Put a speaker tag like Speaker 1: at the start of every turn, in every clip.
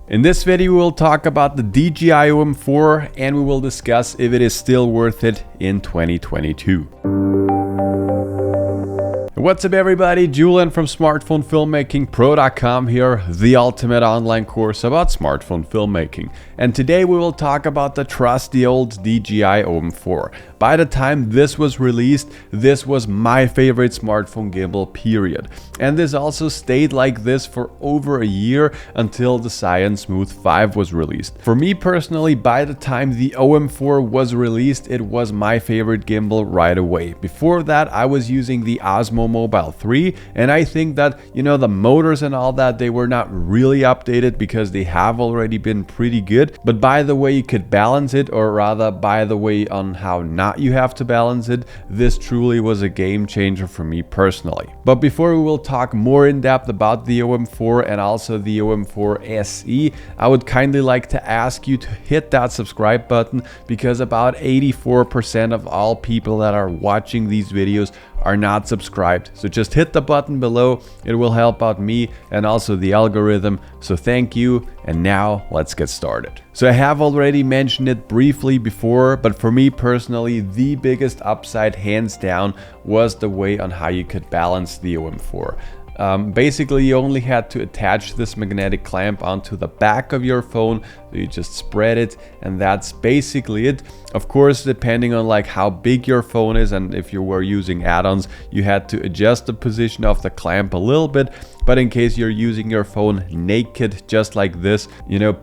Speaker 1: In this video we will talk about the DJI OM4 and we will discuss if it is still worth it in 2022. What's up everybody, Julian from smartphonefilmmakingpro.com here, the ultimate online course about smartphone filmmaking. And today we will talk about the trusty old DJI OM4. By the time this was released, this was my favorite smartphone gimbal, period. And this also stayed like this for over a year until the Science Smooth 5 was released. For me personally, by the time the OM4 was released, it was my favorite gimbal right away. Before that, I was using the Osmo Mobile 3, and I think that, the motors and all that, they were not really updated because they have already been pretty good. But by the way you could balance it, or rather by the way on how not you have to balance it, this truly was a game changer for me personally. But before we will talk more in depth about the OM4 and also the OM4 SE, I would kindly like to ask you to hit that subscribe button, because about 84% of all people that are watching these videos are not subscribed. So just hit the button below, it will help out me and also the algorithm. So thank you, and now let's get started. So I have already mentioned it briefly before, but for me personally, the biggest upside hands down was the way on how you could balance the OM4. Basically, you only had to attach this magnetic clamp onto the back of your phone. So you just spread it, and that's basically it. Of course, depending on how big your phone is, and if you were using add-ons, you had to adjust the position of the clamp a little bit. But in case you're using your phone naked, just like this,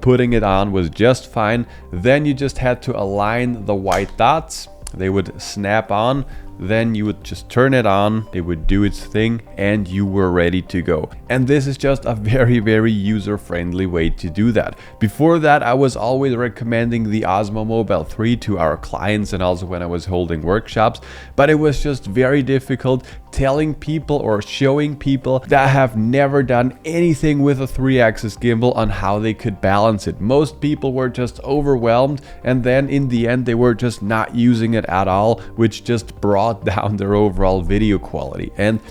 Speaker 1: putting it on was just fine. Then you just had to align the white dots. They would snap on. Then you would just turn it on, it would do its thing, and you were ready to go. And this is just a very user-friendly way to do that. Before that, I was always recommending the Osmo Mobile 3 to our clients and also when I was holding workshops, but it was just very difficult telling people or showing people that have never done anything with a 3-axis gimbal on how they could balance it. Most people were just overwhelmed, and then in the end they were just not using it at all, which just brought down their overall video quality. And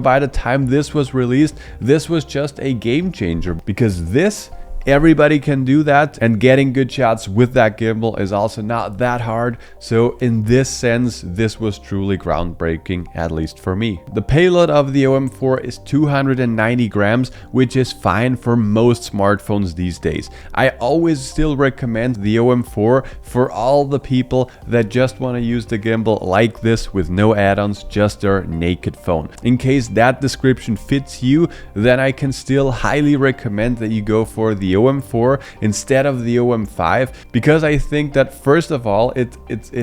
Speaker 1: by the time this was released, this was just a game changer, because everybody can do that, and getting good shots with that gimbal is also not that hard. So in this sense, this was truly groundbreaking, at least for me. The payload of the OM4 is 290 grams, which is fine for most smartphones these days. I always still recommend the OM4 for all the people that just want to use the gimbal like this with no add-ons, just their naked phone. In case that description fits you, then I can still highly recommend that you go for the OM4 instead of the OM5, because I think that first of all it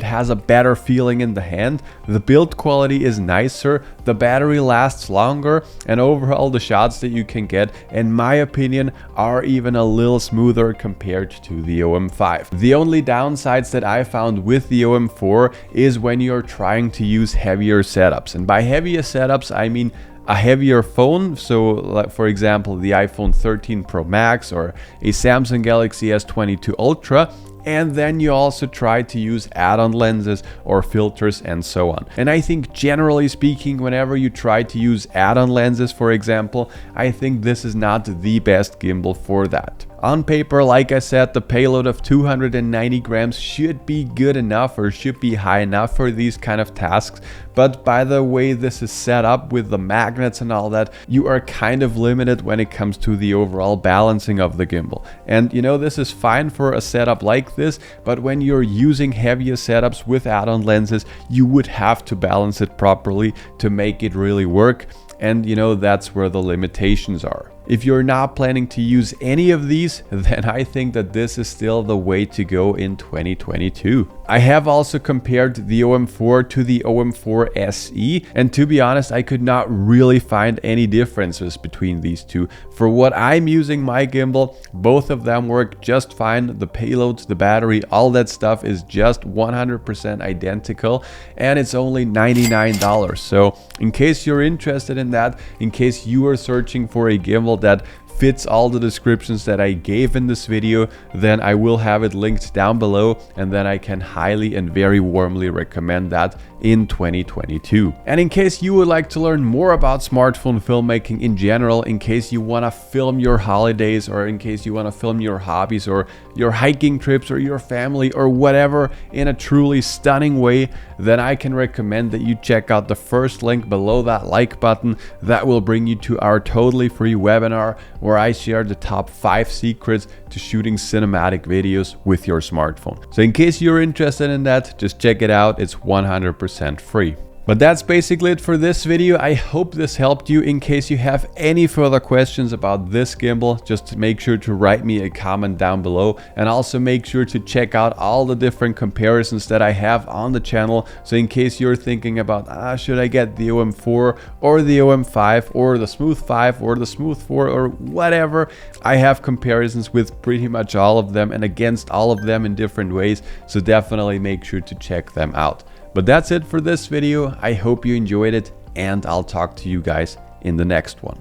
Speaker 1: has a better feeling in the hand, the build quality is nicer, the battery lasts longer, and overall the shots that you can get, in my opinion, are even a little smoother compared to the OM5. The only downsides that I found with the OM4 is when you're trying to use heavier setups, and by heavier setups I mean a heavier phone, so like for example the iPhone 13 Pro Max or a Samsung Galaxy S22 Ultra, and then you also try to use add-on lenses or filters and so on. And I think generally speaking, whenever you try to use add-on lenses, for example, I think this is not the best gimbal for that. On paper, like I said, the payload of 290 grams should be good enough, or should be high enough for these kind of tasks. But by the way this is set up with the magnets and all that, you are kind of limited when it comes to the overall balancing of the gimbal. And this is fine for a setup like this, but when you're using heavier setups with add-on lenses, you would have to balance it properly to make it really work. And that's where the limitations are. If you're not planning to use any of these, then I think that this is still the way to go in 2022. I have also compared the OM4 to the OM4 SE, and to be honest, I could not really find any differences between these two. For what I'm using my gimbal, both of them work just fine. The payloads, the battery, all that stuff is just 100% identical, and it's only $99. So in case you're interested in that, in case you are searching for a gimbal that fits all the descriptions that I gave in this video, then I will have it linked down below, and then I can highly and very warmly recommend that in 2022. And in case you would like to learn more about smartphone filmmaking in general, in case you want to film your holidays, or in case you want to film your hobbies or your hiking trips or your family or whatever in a truly stunning way, then I can recommend that you check out the first link below that like button. That will bring you to our totally free webinar where I share the top 5 secrets to shooting cinematic videos with your smartphone. So in case you're interested in that, just check it out. It's 100% free. But that's basically it for this video. I hope this helped you. In case you have any further questions about this gimbal, just make sure to write me a comment down below, and also make sure to check out all the different comparisons that I have on the channel. So in case you're thinking about, should I get the OM4 or the OM5 or the Smooth 5 or the Smooth 4 or whatever, I have comparisons with pretty much all of them and against all of them in different ways. So definitely make sure to check them out. But that's it for this video. I hope you enjoyed it, and I'll talk to you guys in the next one.